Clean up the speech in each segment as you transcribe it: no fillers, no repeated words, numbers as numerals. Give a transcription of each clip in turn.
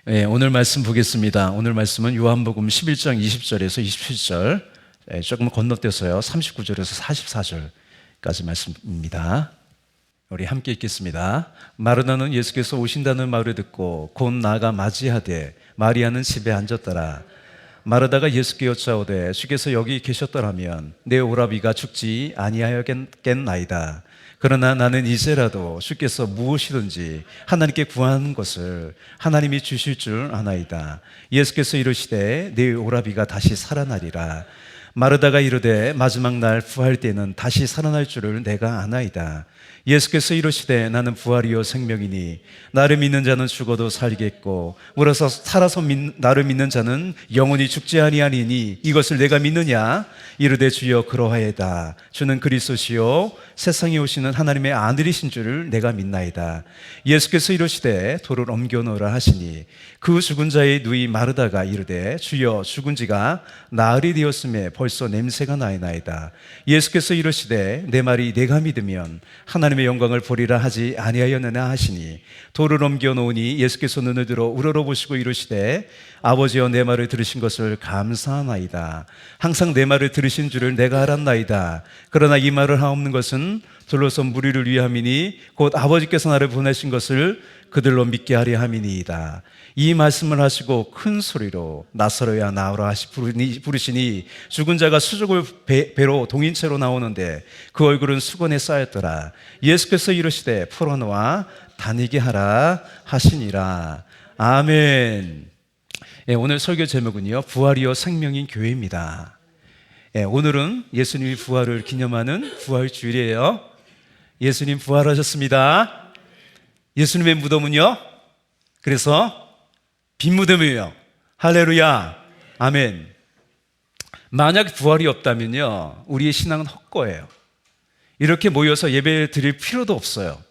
네, 오늘 말씀 보겠습니다. 오늘 말씀은 요한복음 11장 20절에서 27절, 조금 건너뛰어서요 39절에서 44절까지 말씀입니다. 우리 함께 읽겠습니다. 마르다는 예수께서 오신다는 말을 듣고 곧 나아가 맞이하되 마리아는 집에 앉았더라. 마르다가 예수께 여짜오되 주께서 여기 계셨더라면 내 오라비가 죽지 아니하였겠나이다. 그러나 나는 이제라도 주께서 무엇이든지 하나님께 구하는 것을 하나님이 주실 줄 아나이다. 예수께서 이르시되 내 오라비가 다시 살아나리라. 마르다가 이르되 마지막 날 부활 때는 다시 살아날 줄을 내가 아나이다. 예수께서 이르시되 나는 부활이요 생명이니 나를 믿는 자는 죽어도 살겠고 물어서 살아서 나를 믿는 자는 영원히 죽지 아니하리니 이것을 내가 믿느냐? 이르되 주여 그러하이다. 주는 그리스도시요 세상에 오시는 하나님의 아들이신 줄을 내가 믿나이다. 예수께서 이르시되 돌을 옮겨 놓으라 하시니 그 죽은 자의 누이 마르다가 이르되 주여 죽은 지가 나흘이 되었음에 벌써 냄새가 나이나이다. 예수께서 이르시되 내 말이 내가 믿으면 하나님의 영광을 보리라 하지 아니하였느냐 하시니 돌을 옮겨 놓으니 예수께서 눈을 들어 우러러보시고 이르시되 아버지여 내 말을 들으신 것을 감사하나이다. 항상 내 말을 들으신 줄을 내가 알았나이다. 그러나 이 말을 하옵는 것은 둘러서 무리를 위함이니 곧 아버지께서 나를 보내신 것을 그들로 믿게 하려 함이니이다. 이 말씀을 하시고 큰 소리로 나사로야 나오라 하시 부르시니 죽은 자가 수족을 배로 동인채로 나오는데 그 얼굴은 수건에 쌓였더라. 예수께서 이르시되 풀어놓아 다니게 하라 하시니라. 아멘. 오늘 설교 제목은요 부활이요 생명인 교회입니다. 오늘은 예수님이 부활을 기념하는 부활주일이에요. 예수님 부활하셨습니다. 예수님의 무덤은요 그래서 빈 무덤이에요. 할렐루야. 아멘. 만약 부활이 없다면요 우리의 신앙은 헛거예요. 이렇게 모여서 예배 드릴 필요도 없어요.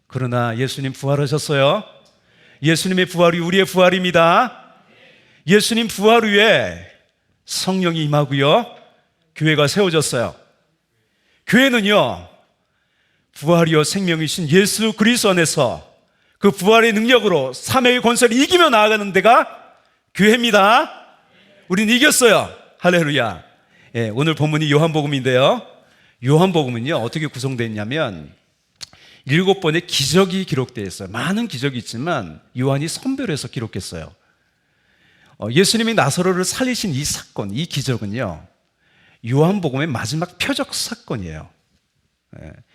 그러나 예수님 부활하셨어요. 예수님의 부활이 우리의 부활입니다. 예수님 부활 후에 성령이 임하고요 교회가 세워졌어요. 교회는요 부활이요 생명이신 예수 그리스도 안에서 그 부활의 능력으로 삼위의 권세를 이기며 나아가는 데가 교회입니다. 우린 이겼어요. 할렐루야. 오늘 본문이 요한복음인데요 요한복음은요 어떻게 구성되어 있냐면 7번의 기적이 기록되어 있어요. 많은 기적이 있지만 요한이 선별해서 기록했어요. 예수님이 나사로를 살리신 이 사건, 이 기적은요 요한복음의 마지막 표적 사건이에요.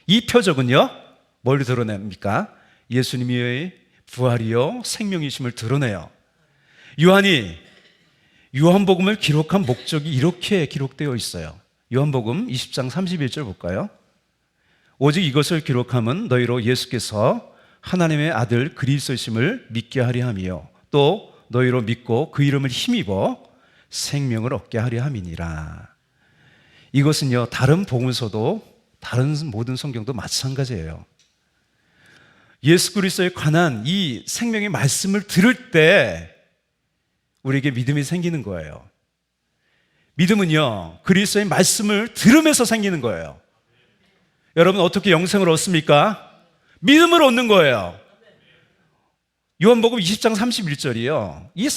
이 표적은요 뭘 드러냅니까? 예수님의 부활이요 생명이심을 드러내요. 요한이 요한복음을 기록한 목적이 이렇게 기록되어 있어요. 요한복음 20장 31절 볼까요? 오직 이것을 기록함은 너희로 예수께서 하나님의 아들 그리스도이심을 믿게 하려 함이요 또 너희로 믿고 그 이름을 힘입어 생명을 얻게 하려 함이니라. 이것은요 다른 복음서도 다른 모든 성경도 마찬가지예요. 예수 그리스도에 관한 이 생명의 말씀을 들을 때 우리에게 믿음이 생기는 거예요. 믿음은요 그리스도의 말씀을 들으면서 생기는 거예요. 여러분 어떻게 영생을 얻습니까? 믿음을 얻는 거예요. 요한복음 20장 31절이요 이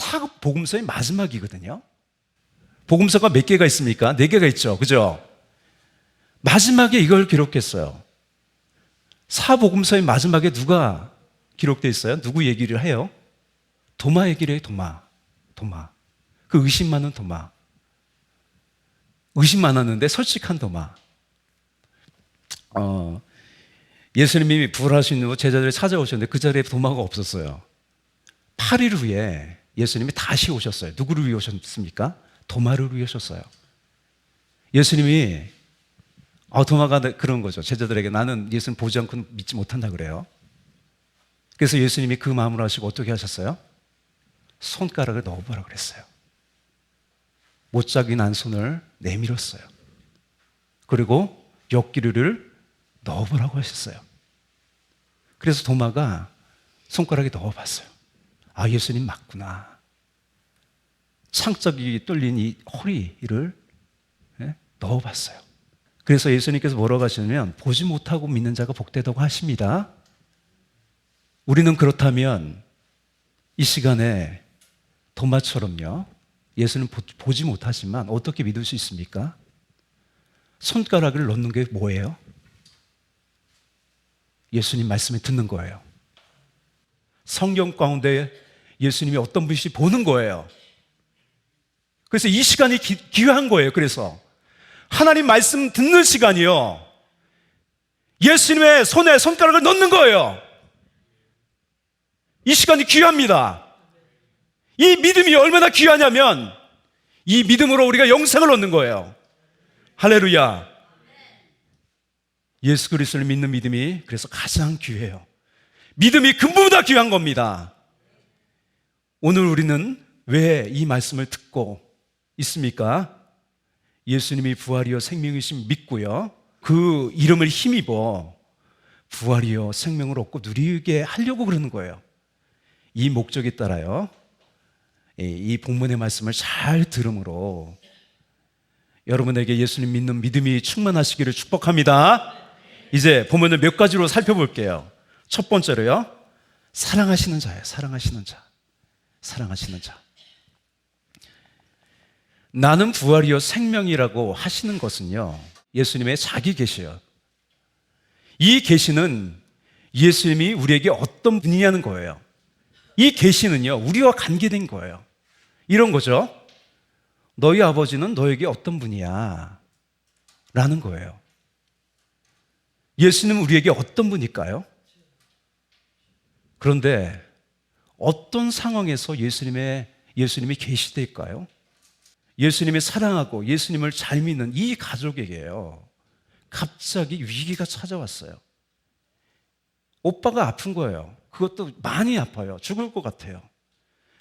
복음서의 마지막이거든요. 복음서가 몇 개가 있습니까? 4개가 있죠. 그죠? 마지막에 이걸 기록했어요. 사복음서의 마지막에 누가 기록되어 있어요? 누구 얘기를 해요? 도마 얘기를 해요. 도마. 그 의심 많은 도마. 의심 많았는데 솔직한 도마. 예수님이 부활하신 후 제자들이 찾아오셨는데 그 자리에 도마가 없었어요. 8일 후에 예수님이 다시 오셨어요. 누구를 위해 오셨습니까? 도마를 위해 오셨어요. 예수님이 도마가 그런 거죠. 제자들에게 나는 예수님 보지 않고 믿지 못한다 그래요. 그래서 예수님이 그 마음을 하시고 어떻게 하셨어요? 손가락을 넣어보라 그랬어요. 못자기 난 손을 내밀었어요. 그리고 옆기류를 넣어보라고 하셨어요. 그래서 도마가 손가락에 넣어봤어요. 아, 예수님 맞구나. 창짝이 뚫린 이 허리를 넣어봤어요. 그래서 예수님께서 뭐라고 하시냐면 보지 못하고 믿는 자가 복되다고 하십니다. 우리는 그렇다면 이 시간에 도마처럼요, 예수는 보지 못하지만 어떻게 믿을 수 있습니까? 손가락을 넣는 게 뭐예요? 예수님 말씀을 듣는 거예요. 성경 가운데 예수님이 어떤 분인지 보는 거예요. 그래서 이 시간이 귀한 거예요. 그래서 하나님 말씀 듣는 시간이요, 예수님의 손에 손가락을 넣는 거예요. 이 시간이 귀합니다. 이 믿음이 얼마나 귀하냐면 이 믿음으로 우리가 영생을 얻는 거예요. 할렐루야. 예수 그리스도를 믿는 믿음이 그래서 가장 귀해요. 믿음이 근본보다 귀한 겁니다. 오늘 우리는 왜 이 말씀을 듣고 있습니까? 예수님이 부활이요 생명이심 믿고요, 그 이름을 힘입어 부활이요 생명을 얻고 누리게 하려고 그러는 거예요. 이 목적에 따라요, 이 본문의 말씀을 잘 들음으로 여러분에게 예수님 믿는 믿음이 충만하시기를 축복합니다. 이제 본문을 몇 가지로 살펴볼게요. 첫 번째로요, 사랑하시는 자예요. 사랑하시는 자. 사랑하시는 자. 나는 부활이요 생명이라고 하시는 것은요, 예수님의 자기 계시예요. 이 계시는 예수님이 우리에게 어떤 분이냐는 거예요. 이 계시는요, 우리와 관계된 거예요. 이런 거죠. 너희 아버지는 너에게 어떤 분이야? 라는 거예요. 예수님은 우리에게 어떤 분일까요? 그런데 어떤 상황에서 예수님이 계시될까요? 예수님이 사랑하고 예수님을 잘 믿는 이 가족에게요, 갑자기 위기가 찾아왔어요. 오빠가 아픈 거예요. 그것도 많이 아파요. 죽을 것 같아요.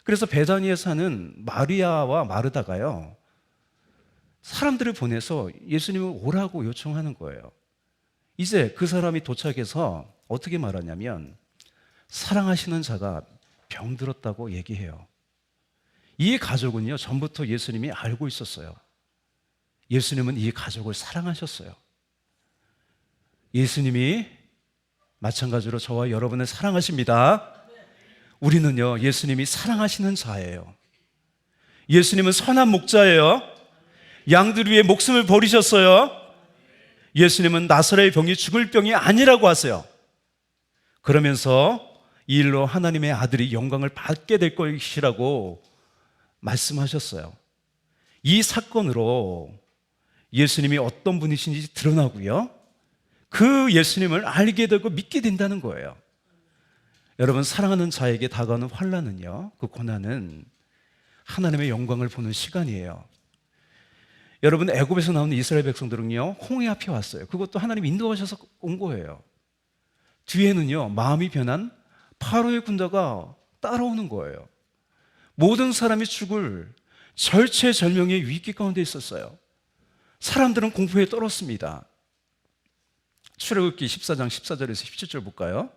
그래서 베다니에 사는 마리아와 마르다가요, 사람들을 보내서 예수님을 오라고 요청하는 거예요. 이제 그 사람이 도착해서 어떻게 말하냐면, 사랑하시는 자가 병들었다고 얘기해요. 이 가족은요, 전부터 예수님이 알고 있었어요. 예수님은 이 가족을 사랑하셨어요. 예수님이 마찬가지로 저와 여러분을 사랑하십니다. 우리는요, 예수님이 사랑하시는 자예요. 예수님은 선한 목자예요. 양들 위해 목숨을 버리셨어요. 예수님은 나사로의 병이 죽을 병이 아니라고 하세요. 그러면서 이 일로 하나님의 아들이 영광을 받게 될 것이라고 말씀하셨어요. 이 사건으로 예수님이 어떤 분이신지 드러나고요, 그 예수님을 알게 되고 믿게 된다는 거예요. 여러분, 사랑하는 자에게 다가오는 환난은요, 그 고난은 하나님의 영광을 보는 시간이에요. 여러분, 애굽에서 나온 이스라엘 백성들은요, 홍해 앞에 왔어요. 그것도 하나님 인도하셔서 온 거예요. 뒤에는요, 마음이 변한 파로의 군대가 따라오는 거예요. 모든 사람이 죽을 절체절명의 위기 가운데 있었어요. 사람들은 공포에 떨었습니다. 출애굽기 14장 14절에서 17절 볼까요?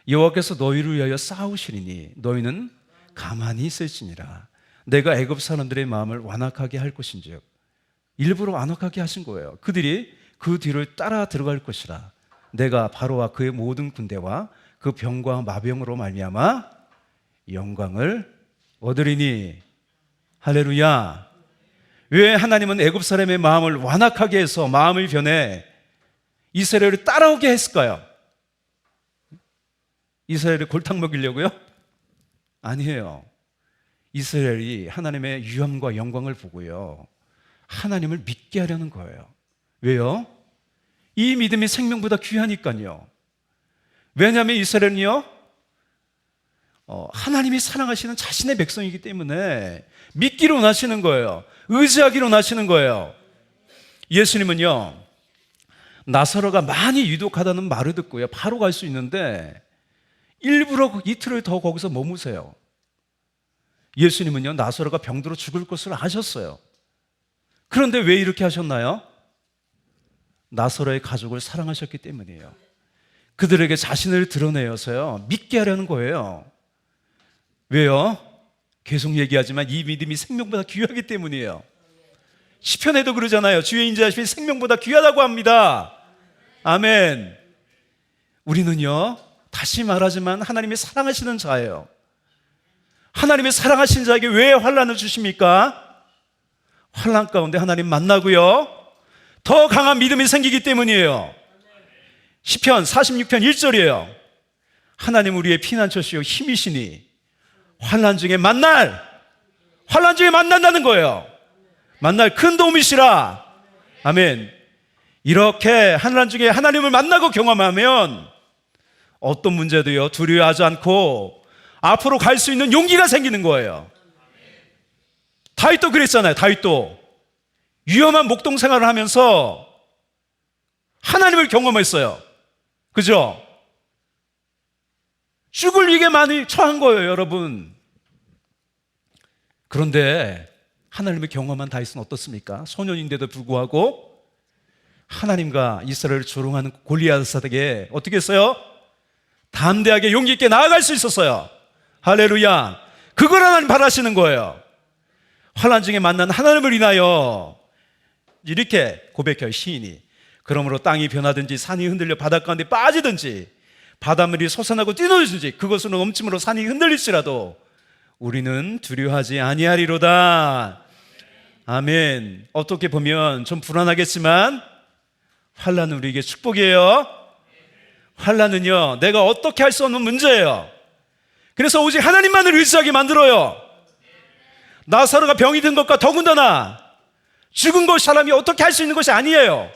여호와께서 너희를 위하여 싸우시리니 너희는 가만히 있을지니라. 내가 애굽 사람들의 마음을 완악하게 할 것인즉, 일부러 완악하게 하신 거예요. 그들이 그 뒤를 따라 들어갈 것이라. 내가 바로와 그의 모든 군대와 그 병과 마병으로 말미암아 영광을 얻으리니. 할렐루야. 왜 하나님은 애굽 사람의 마음을 완악하게 해서 마음을 변해 이스라엘을 따라오게 했을까요? 이스라엘을 골탕 먹이려고요? 아니에요. 이스라엘이 하나님의 위엄과 영광을 보고요, 하나님을 믿게 하려는 거예요. 왜요? 이 믿음이 생명보다 귀하니까요. 왜냐하면 이스라엘은요, 하나님이 사랑하시는 자신의 백성이기 때문에 믿기로 원하시는 거예요. 의지하기로 원하시는 거예요. 예수님은요, 나사로가 많이 유독하다는 말을 듣고요, 바로 갈 수 있는데 일부러 이틀을 더 거기서 머무세요. 예수님은요, 나사로가 병들어 죽을 것을 아셨어요. 그런데 왜 이렇게 하셨나요? 나사로의 가족을 사랑하셨기 때문이에요. 그들에게 자신을 드러내어서요, 믿게 하려는 거예요. 왜요? 계속 얘기하지만 이 믿음이 생명보다 귀하기 때문이에요. 시편에도 그러잖아요. 주의 인자하심이 생명보다 귀하다고 합니다. 아멘. 우리는요, 다시 말하지만 하나님이 사랑하시는 자예요. 하나님의 사랑하신 자에게 왜 환난을 주십니까? 환난 가운데 하나님 만나고요, 더 강한 믿음이 생기기 때문이에요. 시편 46편 1절이에요. 하나님 우리의 피난처시요 힘이시니 환난 중에 만날, 환난 중에 만난다는 거예요. 만날 큰 도움이시라. 아멘. 이렇게 환난 중에 하나님을 만나고 경험하면 어떤 문제도요 두려워하지 않고 앞으로 갈 수 있는 용기가 생기는 거예요. 다윗도 그랬잖아요. 다윗도 위험한 목동 생활을 하면서 하나님을 경험했어요. 그죠? 죽을 위기에 많이 처한 거예요, 여러분. 그런데 하나님을 경험한 다윗은 어떻습니까? 소년인데도 불구하고 하나님과 이스라엘을 조롱하는 골리앗에게 어떻게 했어요? 담대하게 용기 있게 나아갈 수 있었어요. 할렐루야. 그걸 하나님 바라시는 거예요. 환난 중에 만난 하나님을 인하여 이렇게 고백해요, 시인이. 그러므로 땅이 변하든지 산이 흔들려 바닷가 가운데 빠지든지 바닷물이 솟아나고 뛰놀든지 그것으로 넘침으로 산이 흔들릴지라도 우리는 두려워하지 아니하리로다. 아멘. 어떻게 보면 좀 불안하겠지만 환난은 우리에게 축복이에요. 환난은요 내가 어떻게 할 수 없는 문제예요. 그래서 오직 하나님만을 의지하게 만들어요. 나사로가 병이 든 것과 더군다나 죽은 것 사람이 어떻게 할 수 있는 것이 아니에요.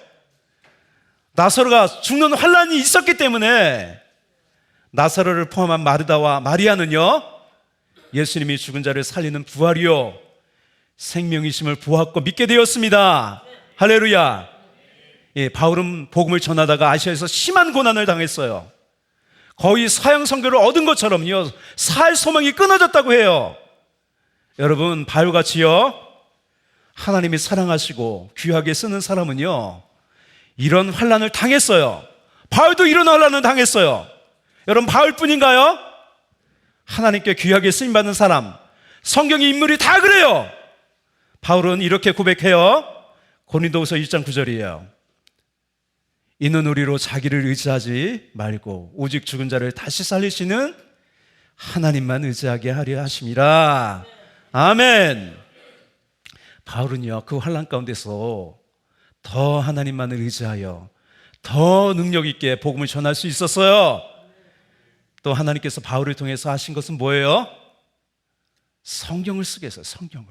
나사로가 죽는 환난이 있었기 때문에 나사로를 포함한 마르다와 마리아는요 예수님이 죽은 자를 살리는 부활이요 생명이심을 보았고 믿게 되었습니다. 할렐루야. 예, 바울은 복음을 전하다가 아시아에서 심한 고난을 당했어요. 거의 사형 선고를 얻은 것처럼요 살 소망이 끊어졌다고 해요. 여러분, 바울같이요 하나님이 사랑하시고 귀하게 쓰는 사람은요 이런 환난을 당했어요. 바울도 이런 환난을 당했어요. 여러분, 바울뿐인가요? 하나님께 귀하게 쓰임받는 사람, 성경의 인물이 다 그래요. 바울은 이렇게 고백해요. 고린도후서 1장 9절이에요. 이는 우리로 자기를 의지하지 말고 오직 죽은 자를 다시 살리시는 하나님만 의지하게 하려 하심이라. 아멘. 바울은요 그 환난 가운데서 더 하나님만을 의지하여 더 능력 있게 복음을 전할 수 있었어요. 또 하나님께서 바울을 통해서 하신 것은 뭐예요? 성경을 쓰게 했어요. 성경을.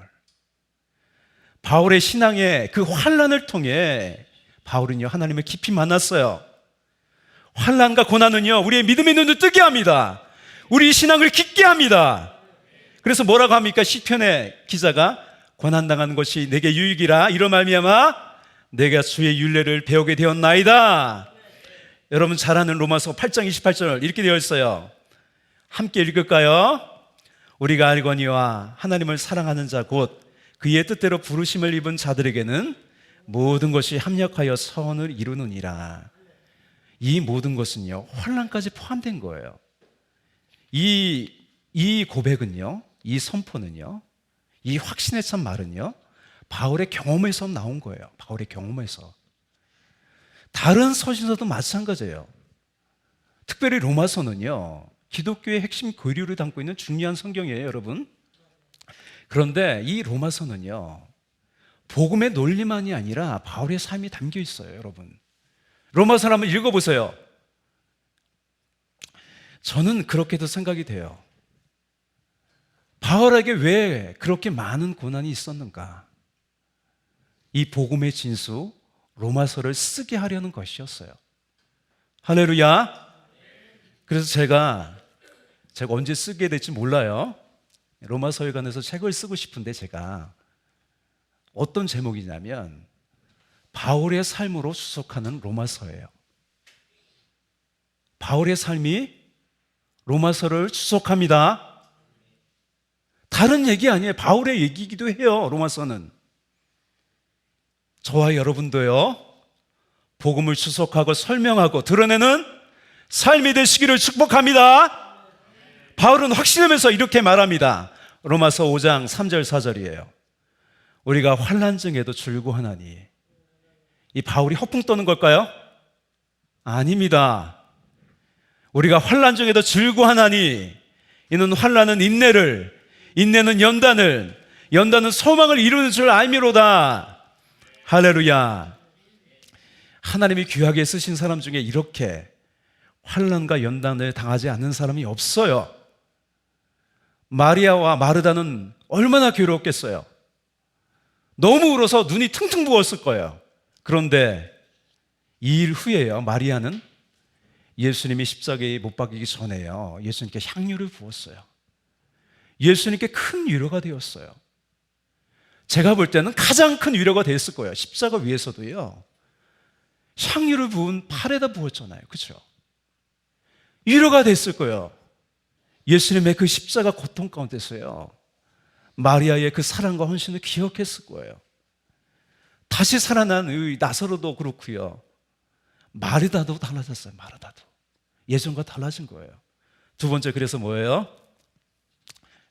바울의 신앙의 그 환난을 통해 바울은요 하나님을 깊이 만났어요. 환난과 고난은요 우리의 믿음의 눈을 뜨게 합니다. 우리 신앙을 깊게 합니다. 그래서 뭐라고 합니까? 시편의 기자가 고난당하는 것이 내게 유익이라 이로 말미암아 내가 주의 율례를 배우게 되었나이다. 여러분 잘 아는 로마서 8장 28절 이렇게 되어 있어요. 함께 읽을까요? 우리가 알거니와 하나님을 사랑하는 자 곧 그의 뜻대로 부르심을 입은 자들에게는 모든 것이 합력하여 선을 이루느니라. 이 모든 것은요 환난까지 포함된 거예요. 이 고백은요, 이 선포는요, 이 확신에 찬 말은요 바울의 경험에서 나온 거예요. 바울의 경험에서. 다른 서신서도 마찬가지예요. 특별히 로마서는요 기독교의 핵심 교리를 담고 있는 중요한 성경이에요, 여러분. 그런데 이 로마서는요 복음의 논리만이 아니라 바울의 삶이 담겨 있어요, 여러분. 로마서를 한번 읽어보세요. 저는 그렇게도 생각이 돼요. 바울에게 왜 그렇게 많은 고난이 있었는가? 이 복음의 진수 로마서를 쓰게 하려는 것이었어요. 할렐루야. 그래서 제가 언제 쓰게 될지 몰라요. 로마서에 관해서 책을 쓰고 싶은데 제가 어떤 제목이냐면 바울의 삶으로 수속하는 로마서예요. 바울의 삶이 로마서를 수속합니다. 다른 얘기 아니에요. 바울의 얘기이기도 해요. 로마서는. 저와 여러분도요 복음을 수속하고 설명하고 드러내는 삶이 되시기를 축복합니다. 바울은 확신하면서 이렇게 말합니다. 로마서 5장 3절 4절이에요. 우리가 환난 중에도 즐거워하나니. 이 바울이 허풍 떠는 걸까요? 아닙니다. 우리가 환난 중에도 즐거워하나니 이는 환난은 인내를, 인내는 연단은 소망을 이루는 줄 알미로다. 할렐루야. 하나님이 귀하게 쓰신 사람 중에 이렇게 환난과 연단을 당하지 않는 사람이 없어요. 마리아와 마르다는 얼마나 괴로웠겠어요. 너무 울어서 눈이 퉁퉁 부었을 거예요. 그런데 이 일 후에요, 마리아는 예수님이 십자가에 못 박히기 전에요, 예수님께 향유를 부었어요. 예수님께 큰 위로가 되었어요. 제가 볼 때는 가장 큰 위로가 됐을 거예요. 십자가 위에서도요, 향유를 부은 팔에다 부었잖아요. 그렇죠? 위로가 됐을 거예요. 예수님의 그 십자가 고통 가운데서요, 마리아의 그 사랑과 헌신을 기억했을 거예요. 다시 살아난 나사로도 그렇고요, 마르다도 달라졌어요. 마르다도 예전과 달라진 거예요. 두 번째, 그래서 뭐예요?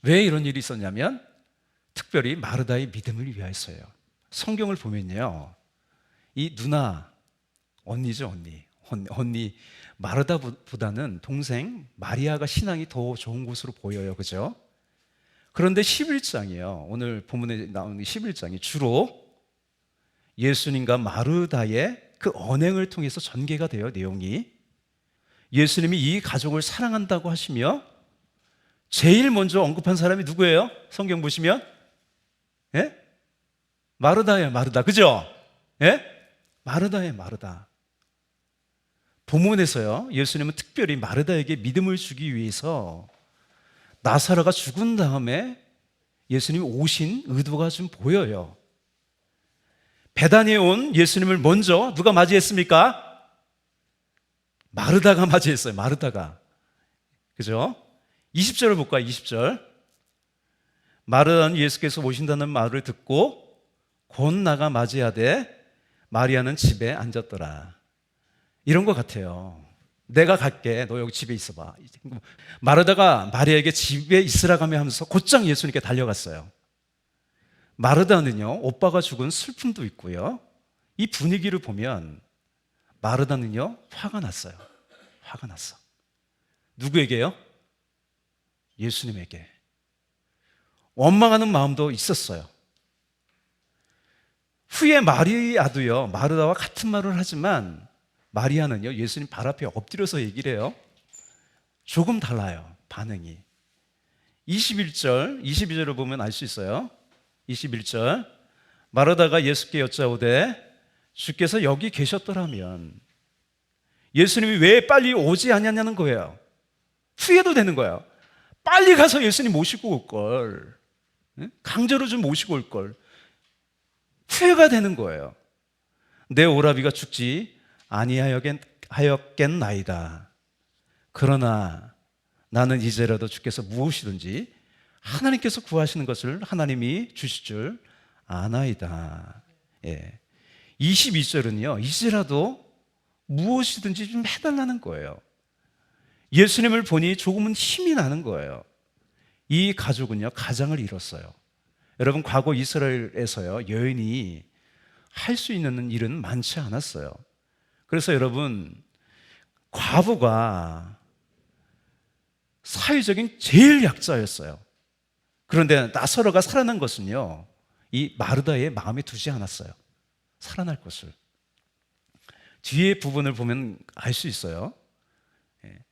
왜 이런 일이 있었냐면 특별히 마르다의 믿음을 위하여서예요. 성경을 보면요, 이 누나, 언니죠, 언니 마르다보다는 동생 마리아가 신앙이 더 좋은 곳으로 보여요. 그죠? 그런데 11장이에요. 오늘 본문에 나오는 11장이 주로 예수님과 마르다의 그 언행을 통해서 전개가 돼요. 내용이 예수님이 이 가족을 사랑한다고 하시며 제일 먼저 언급한 사람이 누구예요? 성경 보시면 예? 마르다예요. 마르다. 그죠? 예? 마르다예요. 마르다. 본문에서요, 예수님은 특별히 마르다에게 믿음을 주기 위해서 나사로가 죽은 다음에 예수님이 오신 의도가 좀 보여요. 베다니에 온 예수님을 먼저 누가 맞이했습니까? 마르다가 맞이했어요. 마르다가. 그죠? 20절을 볼까요? 20절. 마르다는 예수께서 오신다는 말을 듣고 곧 나가 맞이하되 마리아는 집에 앉았더라. 이런 것 같아요. 내가 갈게, 너 여기 집에 있어봐. 마르다가 마리아에게 집에 있으라고 하면서 곧장 예수님께 달려갔어요. 마르다는요, 오빠가 죽은 슬픔도 있고요, 이 분위기를 보면 마르다는요, 화가 났어요. 화가 났어. 누구에게요? 예수님에게. 원망하는 마음도 있었어요. 후에 마리아도요, 마르다와 같은 말을 하지만 마리아는요, 예수님 발 앞에 엎드려서 얘기를 해요. 조금 달라요, 반응이. 21절, 22절을 보면 알 수 있어요. 21절. 마르다가 예수께 여짜오되 주께서 여기 계셨더라면. 예수님이 왜 빨리 오지 않았냐는 거예요. 후회도 되는 거예요. 빨리 가서 예수님 모시고 올 걸, 강제로 좀 모시고 올 걸. 후회가 되는 거예요. 내 오라비가 죽지 아니하였겠나이다. 그러나 나는 이제라도 주께서 무엇이든지 하나님께서 구하시는 것을 하나님이 주실 줄 아나이다. 예. 22절은요, 이제라도 무엇이든지 좀 해달라는 거예요. 예수님을 보니 조금은 힘이 나는 거예요. 이 가족은요, 가장을 잃었어요. 여러분, 과거 이스라엘에서요, 여인이 할 수 있는 일은 많지 않았어요. 그래서 여러분, 과부가 사회적인 제일 약자였어요. 그런데 나사로가 살아난 것은요, 이 마르다의 마음에 두지 않았어요. 살아날 것을. 뒤에 부분을 보면 알 수 있어요.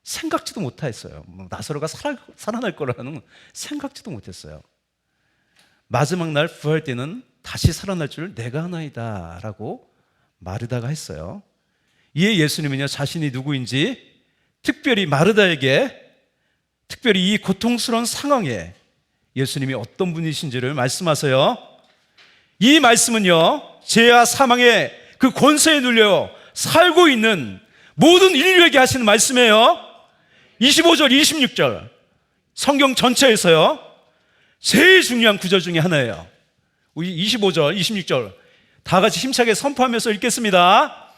생각지도 못했어요. 나사로가 살아날 거라는 생각지도 못했어요. 마지막 날 부활 때는 다시 살아날 줄 내가 아나이다 라고 마르다가 했어요. 이에 예수님은요, 자신이 누구인지 특별히 마르다에게, 특별히 이 고통스러운 상황에 예수님이 어떤 분이신지를 말씀하세요. 이 말씀은요, 죄와 사망의 그 권세에 눌려 살고 있는 모든 인류에게 하시는 말씀이에요. 25절, 26절 성경 전체에서요, 제일 중요한 구절 중에 하나예요. 우리 25절, 26절 다 같이 힘차게 선포하면서 읽겠습니다.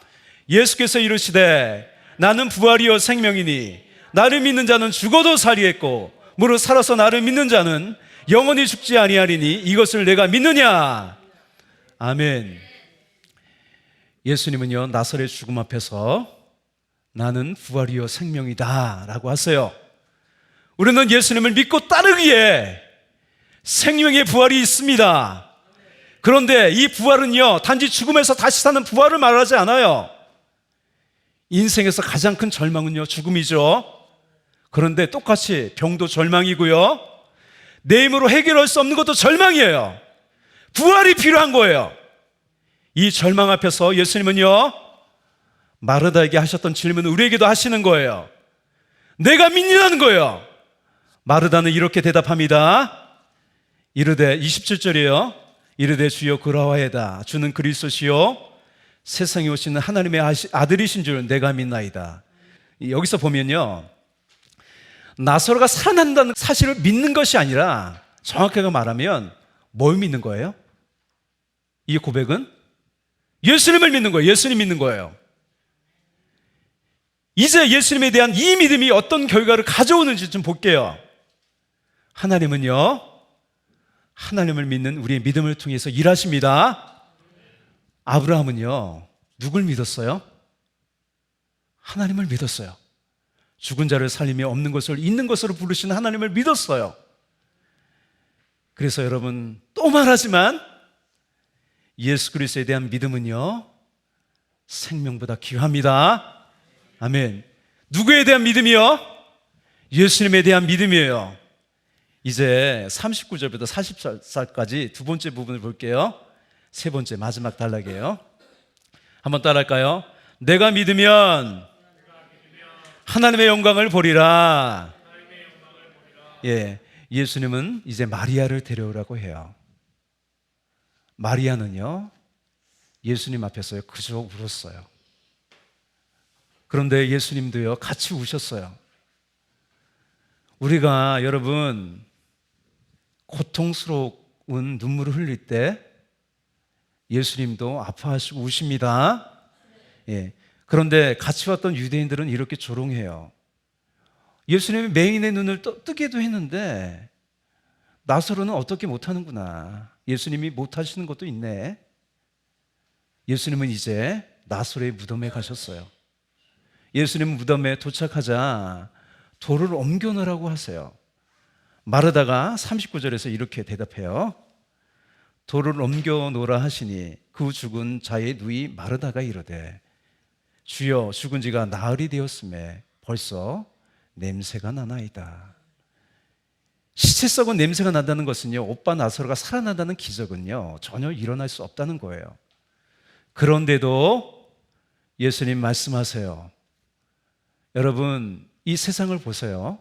예수께서 이르시되 나는 부활이요 생명이니 나를 믿는 자는 죽어도 살리겠고 무릇 살아서 나를 믿는 자는 영원히 죽지 아니하리니 이것을 내가 믿느냐. 아멘. 예수님은요, 나사렛 죽음 앞에서 나는 부활이요 생명이다 라고 하세요. 우리는 예수님을 믿고 따르기에 생명의 부활이 있습니다. 그런데 이 부활은요, 단지 죽음에서 다시 사는 부활을 말하지 않아요. 인생에서 가장 큰 절망은요, 죽음이죠. 그런데 똑같이 병도 절망이고요, 내 힘으로 해결할 수 없는 것도 절망이에요. 부활이 필요한 거예요. 이 절망 앞에서 예수님은요, 마르다에게 하셨던 질문을 우리에게도 하시는 거예요. 내가 믿느냐는 거예요. 마르다는 이렇게 대답합니다. 이르되, 27절이에요. 이르되 주여 그러하이다. 주는 그리스도시요 세상에 오시는 하나님의 아들이신 줄 내가 믿나이다. 여기서 보면요, 나사로가 살아난다는 사실을 믿는 것이 아니라 정확하게 말하면 뭘 믿는 거예요? 이 고백은 예수님을 믿는 거예요. 예수님 믿는 거예요. 이제 예수님에 대한 이 믿음이 어떤 결과를 가져오는지 좀 볼게요. 하나님은요, 하나님을 믿는 우리의 믿음을 통해서 일하십니다. 아브라함은요, 누굴 믿었어요? 하나님을 믿었어요. 죽은 자를 살리며 없는 것을 있는 것으로 부르시는 하나님을 믿었어요. 그래서 여러분, 또 말하지만 예수 그리스도에 대한 믿음은요, 생명보다 귀합니다. 아멘. 누구에 대한 믿음이요? 예수님에 대한 믿음이에요. 이제 39절부터 40절까지 두 번째 부분을 볼게요. 세 번째, 마지막 단락이에요. 한번 따라할까요? 내가 믿으면 하나님의 영광을 보리라. 예, 예수님은 이제 마리아를 데려오라고 해요. 마리아는요, 예수님 앞에서 그저 울었어요. 그런데 예수님도요, 같이 우셨어요. 우리가 여러분 고통스러운 눈물을 흘릴 때 예수님도 아파하시고 우십니다. 예. 그런데 같이 왔던 유대인들은 이렇게 조롱해요. 예수님이 맹인의 눈을 뜨기도 했는데 나사로는 어떻게 못하는구나. 예수님이 못하시는 것도 있네. 예수님은 이제 나사로의 무덤에 가셨어요. 예수님 무덤에 도착하자 돌을 옮겨놓으라고 하세요. 마르다가 39절에서 이렇게 대답해요. 돌을 옮겨놓으라 하시니 그 죽은 자의 누이 마르다가 이르되, 주여 죽은 지가 나흘이 되었음에 벌써 냄새가 나나이다. 시체 썩은 냄새가 난다는 것은요, 오빠 나사로가 살아난다는 기적은요, 전혀 일어날 수 없다는 거예요. 그런데도 예수님 말씀하세요. 여러분, 이 세상을 보세요.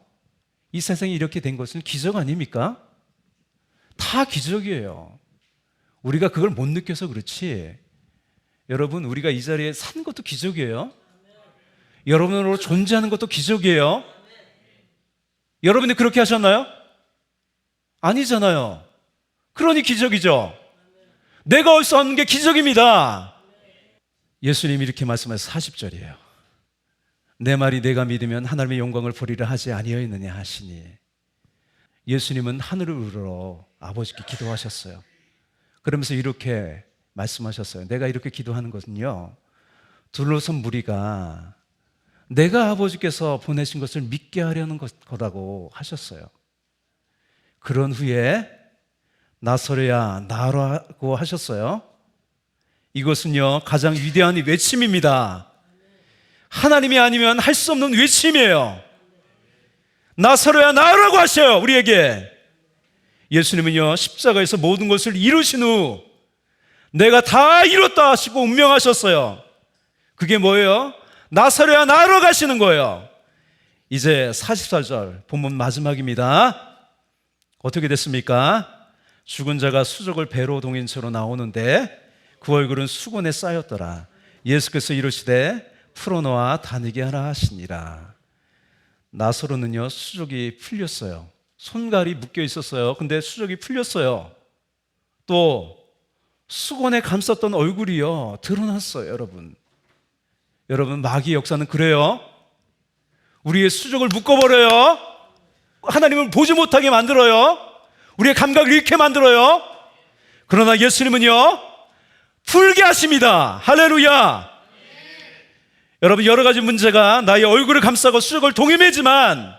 이 세상이 이렇게 된 것은 기적 아닙니까? 다 기적이에요. 우리가 그걸 못 느껴서 그렇지, 여러분, 우리가 이 자리에 산 것도 기적이에요. 여러분으로 존재하는 것도 기적이에요. 여러분이 그렇게 하셨나요? 아니잖아요. 그러니 기적이죠. 내가 올 수 없는 게 기적입니다. 예수님이 이렇게 말씀하셔서 40절이에요. 내 말이 내가 믿으면 하나님의 영광을 보리라 하지 아니하였느냐 하시니, 예수님은 하늘을 우러러 아버지께 기도하셨어요. 그러면서 이렇게 말씀하셨어요. 내가 이렇게 기도하는 것은요, 둘러선 무리가 내가 아버지께서 보내신 것을 믿게 하려는 거라고 하셨어요. 그런 후에 나서려야 나라고 하셨어요. 이것은요, 가장 위대한 외침입니다. 하나님이 아니면 할 수 없는 외침이에요. 나서려야 나라고 하셔요, 우리에게. 예수님은요, 십자가에서 모든 것을 이루신 후 내가 다 이뤘다 하시고 운명하셨어요. 그게 뭐예요? 나서려야 나으러 가시는 거예요. 이제 44절 본문 마지막입니다. 어떻게 됐습니까? 죽은 자가 수족을 배로 동인 채로 나오는데 그 얼굴은 수건에 쌓였더라. 예수께서 이르시되 풀어놓아 다니게 하라 하시니라. 나사로는요, 수족이 풀렸어요. 손갈이 묶여 있었어요. 근데 수족이 풀렸어요. 또 수건에 감쌌던 얼굴이요, 드러났어요. 여러분, 마귀의 역사는 그래요. 우리의 수족을 묶어버려요. 하나님을 보지 못하게 만들어요. 우리의 감각을 잃게 만들어요. 그러나 예수님은요, 풀게 하십니다. 할렐루야. 여러분, 여러 가지 문제가 나의 얼굴을 감싸고 수족을 동여매지만,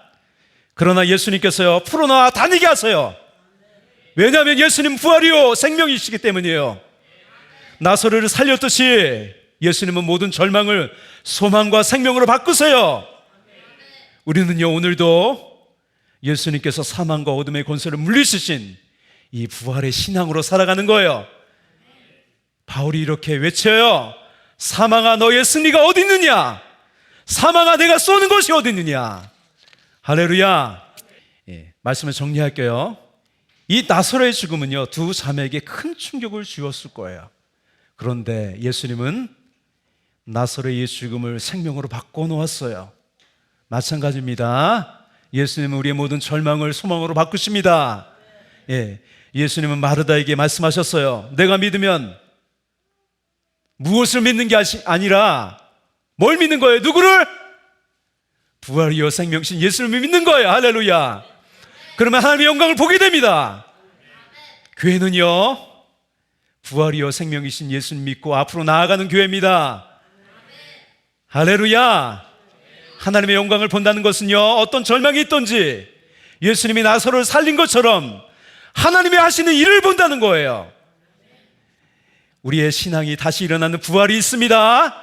그러나 예수님께서요, 풀어놔 다니게 하세요. 왜냐하면 예수님 부활이요 생명이시기 때문이에요. 나사로를 살렸듯이 예수님은 모든 절망을 소망과 생명으로 바꾸세요. 우리는요 오늘도 예수님께서 사망과 어둠의 권세를 물리치신 이 부활의 신앙으로 살아가는 거예요. 바울이 이렇게 외쳐요. 사망아 너의 승리가 어디 있느냐? 사망아 내가 쏘는 것이 어디 있느냐? 할렐루야. 말씀을 정리할게요. 이 나사로의 죽음은요 두 자매에게 큰 충격을 주었을 거예요. 그런데 예수님은 나사로의 죽음을 생명으로 바꿔놓았어요. 마찬가지입니다. 예수님은 우리의 모든 절망을 소망으로 바꾸십니다. 예수님은 마르다에게 말씀하셨어요. 내가 믿으면 무엇을 믿는 게 아니라 뭘 믿는 거예요? 누구를? 부활이요 생명신 예수님을 믿는 거예요. 할렐루야. 그러면 하나님의 영광을 보게 됩니다. 교회는요 부활이요 생명이신 예수님 믿고 앞으로 나아가는 교회입니다. 할렐루야. 하나님의 영광을 본다는 것은요 어떤 절망이 있든지 예수님이 나사로를 살린 것처럼 하나님이 하시는 일을 본다는 거예요. 우리의 신앙이 다시 일어나는 부활이 있습니다.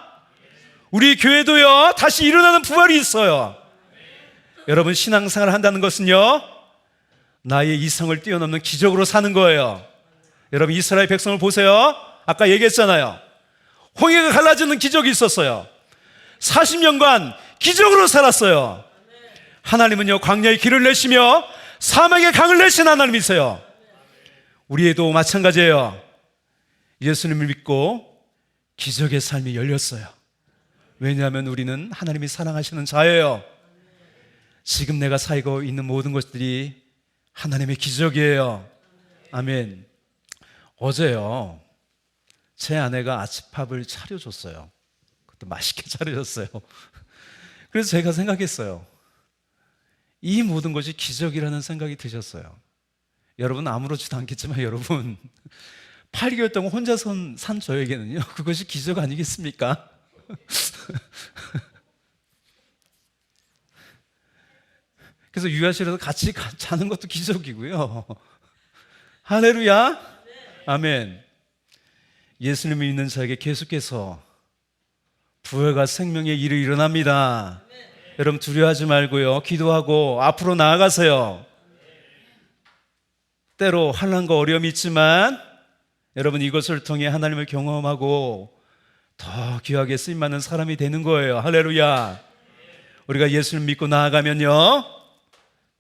우리 교회도요 다시 일어나는 부활이 있어요. 여러분 신앙생활을 한다는 것은요 나의 이성을 뛰어넘는 기적으로 사는 거예요. 여러분 이스라엘 백성을 보세요. 아까 얘기했잖아요. 홍해가 갈라지는 기적이 있었어요. 40년간 기적으로 살았어요. 하나님은요 광야의 길을 내시며 사막의 강을 내신 하나님이세요. 우리에도 마찬가지예요. 예수님을 믿고 기적의 삶이 열렸어요. 왜냐하면 우리는 하나님이 사랑하시는 자예요. 지금 내가 살고 있는 모든 것들이 하나님의 기적이에요. 아멘. 어제요 제 아내가 아침밥을 차려줬어요. 그것도 맛있게 차려줬어요. 그래서 제가 생각했어요. 이 모든 것이 기적이라는 생각이 드셨어요. 여러분 아무렇지도 않겠지만 여러분 8개월 동안 혼자 산 저에게는요 그것이 기적 아니겠습니까? 그래서 유아실에서 같이 자는 것도 기적이고요. 할렐루야. 아멘. 예수님을 믿는 자에게 계속해서 부활과 생명의 일이 일어납니다. 여러분 두려워하지 말고요 기도하고 앞으로 나아가세요. 때로 환난과 어려움이 있지만 여러분 이것을 통해 하나님을 경험하고 더 귀하게 쓰임받는 사람이 되는 거예요. 할렐루야. 우리가 예수를 믿고 나아가면요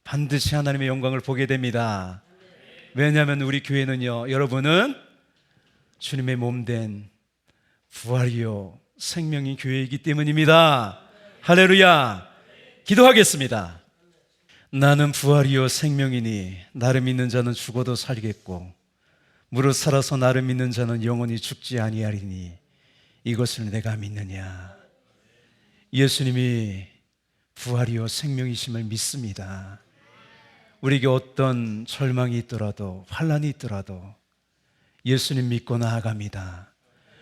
반드시 하나님의 영광을 보게 됩니다. 왜냐하면 우리 교회는요 여러분은 주님의 몸된 부활이요 생명인 교회이기 때문입니다. 할렐루야. 기도하겠습니다. 나는 부활이요 생명이니 나를 믿는 자는 죽어도 살겠고 무릇 살아서 나를 믿는 자는 영원히 죽지 아니하리니 이것을 내가 믿느냐. 예수님이 부활이요 생명이심을 믿습니다. 우리에게 어떤 절망이 있더라도 환난이 있더라도 예수님 믿고 나아갑니다.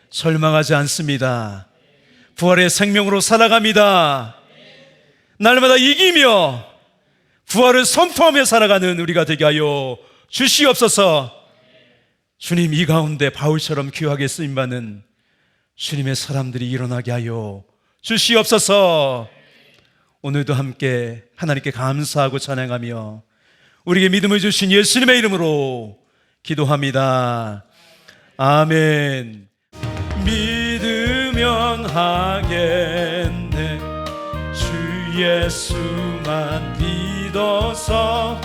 절망하지 않습니다. 부활의 생명으로 살아갑니다. 날마다 이기며 부활을 선포하며 살아가는 우리가 되게 하여 주시옵소서. 주님 이 가운데 바울처럼 귀하게 쓰임받는 주님의 사람들이 일어나게 하여 주시옵소서. 오늘도 함께 하나님께 감사하고 찬양하며 우리에게 믿음을 주신 예수님의 이름으로 기도합니다. 아멘. 믿으면 하겠네. 주 예수만 믿어서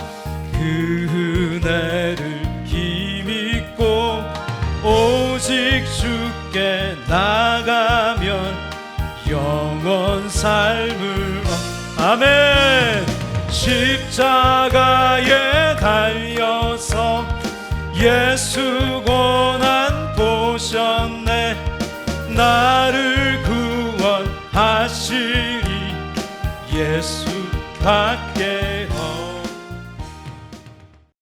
그 은혜를 힘입고 오직 주께 나가면 영원 삶을 아멘. 십자가에 달려서 예수 고난 보셨네. 나를 구원하시리 예수밖에